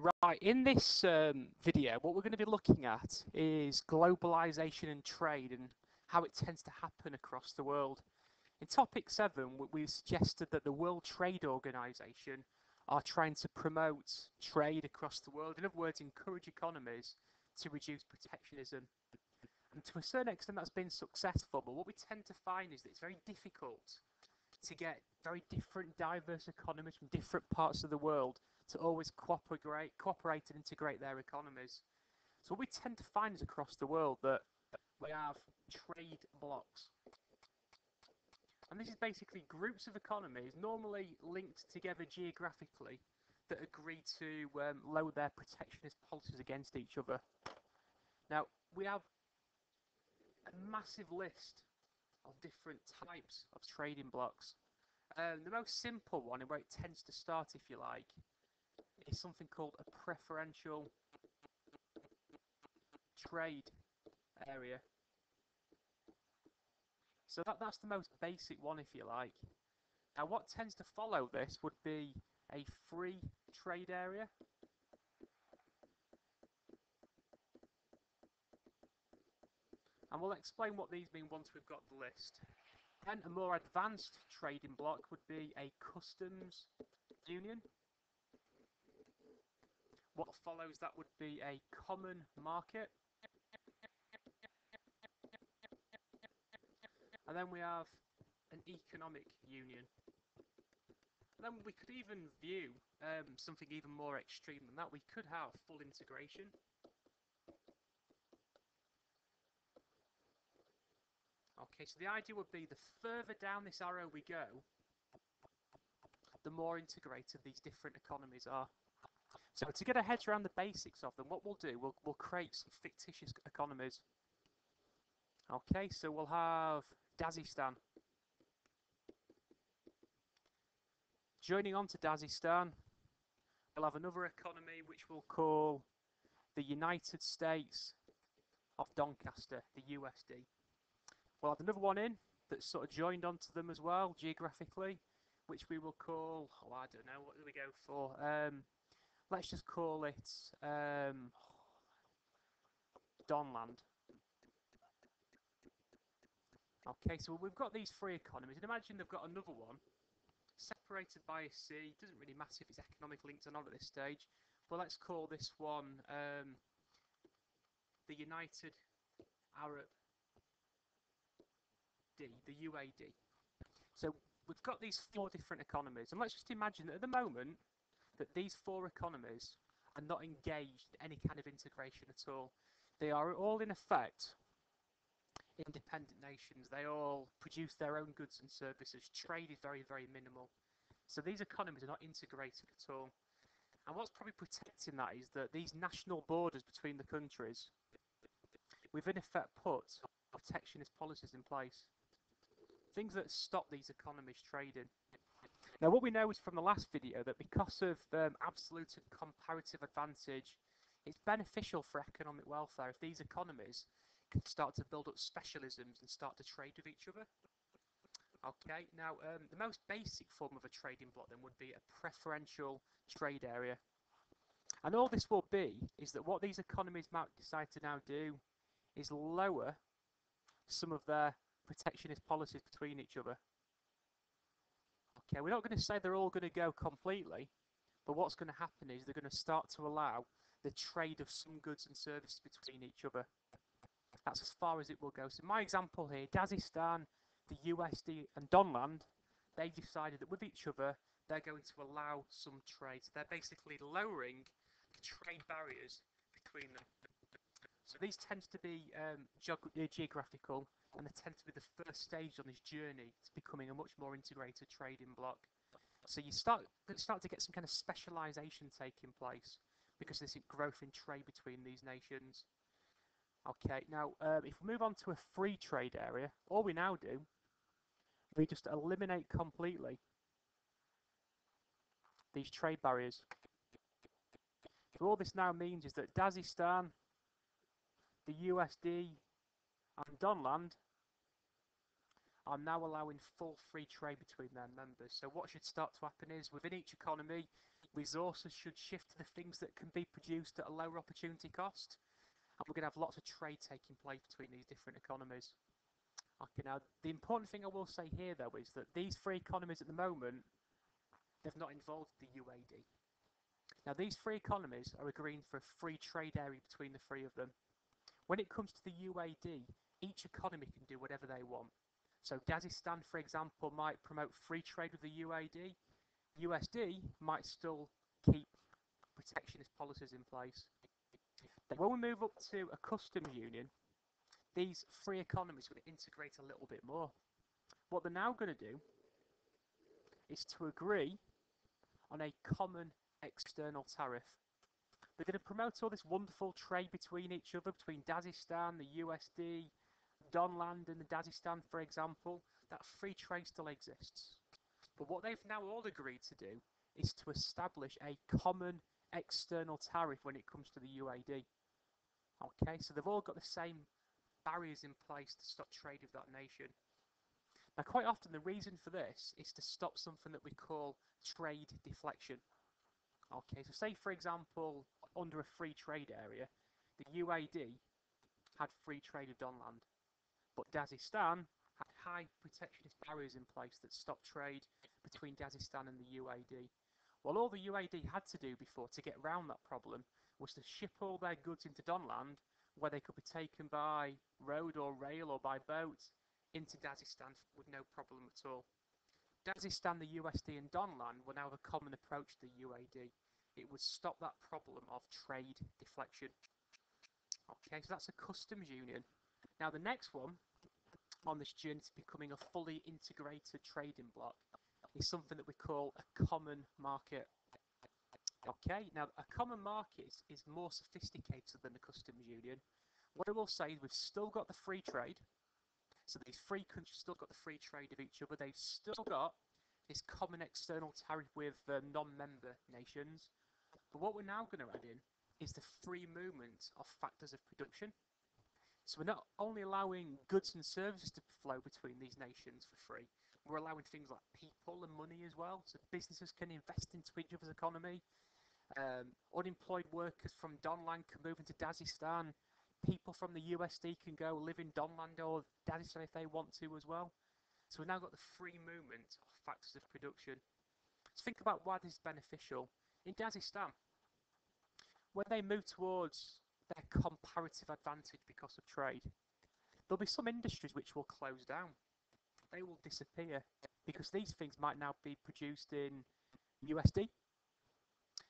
Right, in this video, what we're going to be looking at is globalization and trade and how it tends to happen across the world. In topic 7, we suggested that the World Trade Organization are trying to promote trade across the world. In other words, encourage economies to reduce protectionism. And to a certain extent, that's been successful, but what we tend to find is that it's very difficult to get very different, diverse economies from different parts of the world to always cooperate and integrate their economies. So what we tend to find is across the world that we have trade blocs. And this is basically groups of economies normally linked together geographically that agree to lower their protectionist policies against each other. Now, we have a massive list of different types of trading blocs. The most simple one, and where it tends to start, if you like, is something called a preferential trade area. So that's the most basic one, if you like. Now, what tends to follow this would be a free trade area. And we'll explain what these mean once we've got the list. Then a more advanced trading bloc would be a customs union. What follows that would be a common market. And then we have an economic union. And then we could even view something even more extreme than that. We could have full integration. Okay, so the idea would be the further down this arrow we go, the more integrated these different economies are. So to get our heads around the basics of them, what we'll do, we'll create some fictitious economies. Okay, so we'll have Dagestan. Joining on to Dagestan, we'll have another economy which we'll call the United States of Doncaster, the USD. We'll have another one in that's sort of joined onto them as well, geographically, which we will call, oh, I don't know, what do we go for? Let's just call it Donland. Okay, so we've got these three economies, and imagine they've got another one separated by a sea. Doesn't really matter if it's economic linked or not at this stage, but let's call this one the United Arab the UAD. So we've got these 4 different economies, and let's just imagine that at the moment that these 4 economies are not engaged in any kind of integration at all. They are all in effect independent nations. They all produce their own goods and services. Trade is very, very minimal. So these economies are not integrated at all. And what's probably protecting that is that these national borders between the countries, we've in effect put protectionist policies in place. Things that stop these economies trading. Now, what we know is from the last video that because of absolute and comparative advantage, it's beneficial for economic welfare if these economies can start to build up specialisms and start to trade with each other. Okay, now the most basic form of a trading bloc then would be a preferential trade area. And all this will be is that what these economies might decide to now do is lower some of their protectionist policies between each other. Okay, we're not going to say they're all going to go completely, but what's going to happen is they're going to start to allow the trade of some goods and services between each other. That's as far as it will go. So my example here, Dagestan, the USD and Donland, they've decided that with each other, they're going to allow some trade. So they're basically lowering the trade barriers between them. So these tend to be geographical, and they tend to be the first stage on this journey to becoming a much more integrated trading bloc. So you start to get some kind of specialization taking place because there's growth in trade between these nations. Okay, now if we move on to a free trade area, all we now do, we just eliminate completely these trade barriers. So all this now means is that Dagestan, the USD and Donland are now allowing full free trade between their members. So what should start to happen is within each economy Resources should shift to the things that can be produced at a lower opportunity cost. And we're going to have lots of trade taking place between these different economies. Okay, now the important thing I will say here though is that these three economies at the moment, they've not involved the UAD. Now these three economies are agreeing for a free trade area between the three of them. When it comes to the UAD, each economy can do whatever they want. So Dagestan, for example, might promote free trade with the UAD. USD might still keep protectionist policies in place. Then when we move up to a customs union, these three economies are going to integrate a little bit more. What they're now going to do is to agree on a common external tariff. They're going to promote all this wonderful trade between each other, between Dagestan, the USD, Donland and the Dagestan, for example. That free trade still exists. But what they've now all agreed to do is to establish a common external tariff when it comes to the UAD. Okay, so they've all got the same barriers in place to stop trade with that nation. Now, quite often the reason for this is to stop something that we call trade deflection. Okay, so say for example, under a free trade area, the UAD had free trade with Donland, but Dagestan had high protectionist barriers in place that stopped trade between Dagestan and the UAD. Well, all the UAD had to do before to get around that problem was to ship all their goods into Donland, where they could be taken by road or rail or by boat into Dagestan with no problem at all. Dagestan, the USD and Donland will now have a common approach to the UAD. It would stop that problem of trade deflection. Okay, so that's a customs union. Now the next one on this journey to becoming a fully integrated trading bloc is something that we call a common market. Okay, now a common market is more sophisticated than a customs union. What I will say is we've still got the free trade. So these three countries still got the free trade of each other. They've still got this common external tariff with non-member nations. But what we're now going to add in is the free movement of factors of production. So we're not only allowing goods and services to flow between these nations for free, we're allowing things like people and money as well. So businesses can invest into each other's economy. Unemployed workers from Donland can move into Dagestan. People from the USD can go live in Donland or Dagestan if they want to as well. So we've now got the free movement of factors of production. So think about why this is beneficial. In Dagestan, when they move towards their comparative advantage because of trade, there'll be some industries which will close down. They will disappear because these things might now be produced in USD.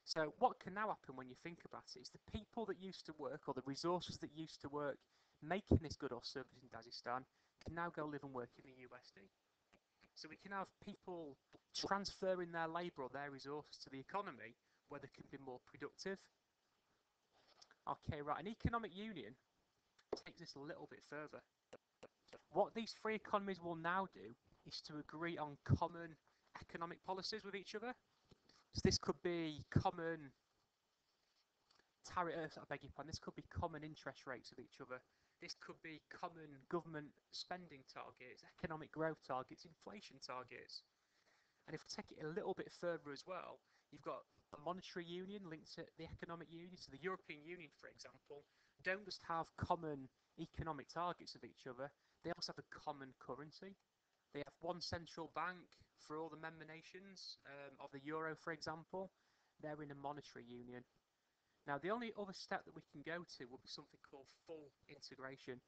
So what can now happen when you think about it is the people that used to work or the resources that used to work making this good or service in Dagestan can now go live and work in the USD. So we can have people transferring their labour or their resources to the economy where they can be more productive. Okay, right, an economic union takes this a little bit further. What these three economies will now do is to agree on common economic policies with each other. So this could be common tariffs, I beg your pardon, this could be common interest rates with each other. This could be common government spending targets, economic growth targets, inflation targets. And if we take it a little bit further as well, you've got a monetary union linked to the economic union. So the European Union, for example, don't just have common economic targets of each other, they also have a common currency. They have one central bank for all the member nations of the euro, for example. They're in a monetary union. Now, the only other step that we can go to will be something called full integration.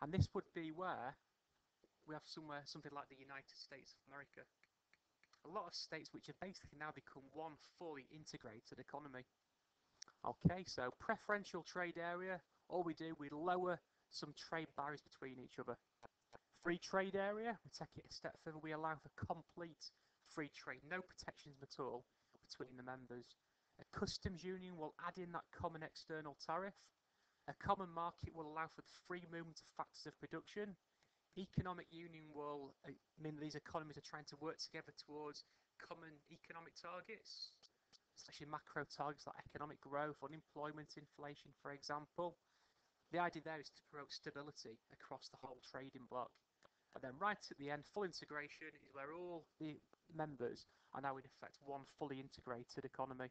And this would be where we have something like the United States of America. A lot of states which have basically now become one fully integrated economy. Okay, so preferential trade area, all we do, we lower some trade barriers between each other. Free trade area, we take it a step further, we allow for complete free trade, no protectionism at all between the members. A customs union will add in that common external tariff. A common market will allow for the free movement of factors of production. Economic union will mean these economies are trying to work together towards common economic targets, especially macro targets like economic growth, unemployment, inflation, for example. The idea there is to promote stability across the whole trading bloc. And then right at the end, full integration is where all the members are now in effect one fully integrated economy.